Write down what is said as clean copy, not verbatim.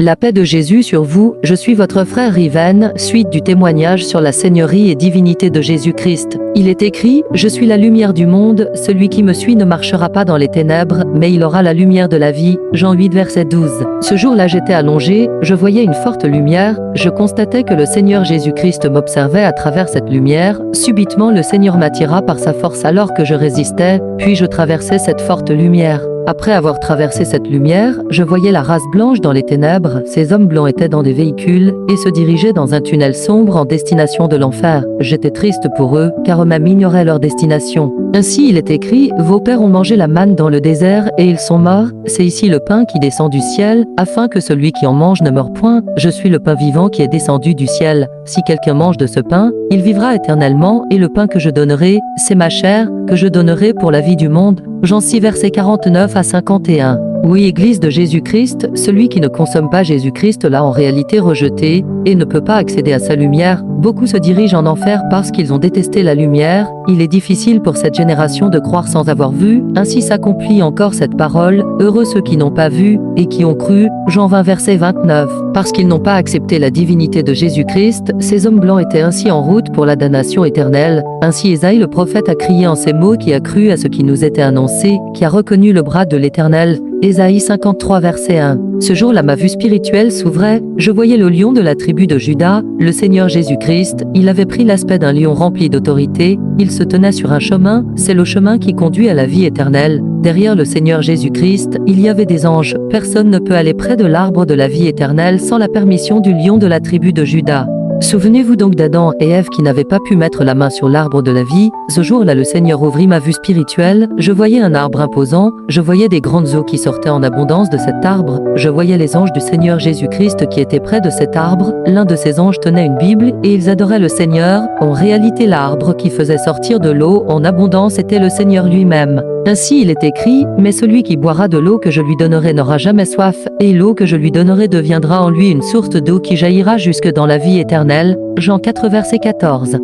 La paix de Jésus sur vous, je suis votre frère Riven, suite du témoignage sur la seigneurie et divinité de Jésus-Christ. Il est écrit, je suis la lumière du monde, celui qui me suit ne marchera pas dans les ténèbres, mais il aura la lumière de la vie. Jean 8 verset 12. Ce jour-là j'étais allongé, je voyais une forte lumière, je constatais que le Seigneur Jésus-Christ m'observait à travers cette lumière. Subitement le Seigneur m'attira par sa force alors que je résistais, puis je traversais cette forte lumière. Après avoir traversé cette lumière, je voyais la race blanche dans les ténèbres, ces hommes blancs étaient dans des véhicules, et se dirigeaient dans un tunnel sombre en destination de l'enfer. J'étais triste pour eux, car eux-mêmes ignoraient leur destination. Ainsi il est écrit, vos pères ont mangé la manne dans le désert, et ils sont morts, c'est ici le pain qui descend du ciel, afin que celui qui en mange ne meure point, je suis le pain vivant qui est descendu du ciel. Si quelqu'un mange de ce pain, il vivra éternellement, et le pain que je donnerai, c'est ma chair, que je donnerai pour la vie du monde. Jean 6 versets 49 à 51. Oui, Église de Jésus-Christ, celui qui ne consomme pas Jésus-Christ l'a en réalité rejeté, et ne peut pas accéder à sa lumière. Beaucoup se dirigent en enfer parce qu'ils ont détesté la lumière. Il est difficile pour cette génération de croire sans avoir vu, ainsi s'accomplit encore cette parole, heureux ceux qui n'ont pas vu, et qui ont cru, Jean 20 verset 29. Parce qu'ils n'ont pas accepté la divinité de Jésus-Christ, ces hommes blancs étaient ainsi en route pour la damnation éternelle. Ainsi Ésaïe le prophète a crié en ces mots qui a cru à ce qui nous était annoncé, qui a reconnu le bras de l'Éternel. Ésaïe 53 verset 1. Ce jour-là ma vue spirituelle s'ouvrait, je voyais le lion de la tribu de Juda, le Seigneur Jésus-Christ, il avait pris l'aspect d'un lion rempli d'autorité, il se tenait sur un chemin, c'est le chemin qui conduit à la vie éternelle. Derrière le Seigneur Jésus-Christ, il y avait des anges, personne ne peut aller près de l'arbre de la vie éternelle sans la permission du lion de la tribu de Juda. Souvenez-vous donc d'Adam et Ève qui n'avaient pas pu mettre la main sur l'arbre de la vie. Ce jour-là le Seigneur ouvrit ma vue spirituelle, je voyais un arbre imposant, je voyais des grandes eaux qui sortaient en abondance de cet arbre, je voyais les anges du Seigneur Jésus-Christ qui étaient près de cet arbre, l'un de ces anges tenait une Bible et ils adoraient le Seigneur. En réalité l'arbre qui faisait sortir de l'eau en abondance était le Seigneur lui-même. Ainsi il est écrit, mais celui qui boira de l'eau que je lui donnerai n'aura jamais soif, et l'eau que je lui donnerai deviendra en lui une source d'eau qui jaillira jusque dans la vie éternelle. Jean 4 verset 14.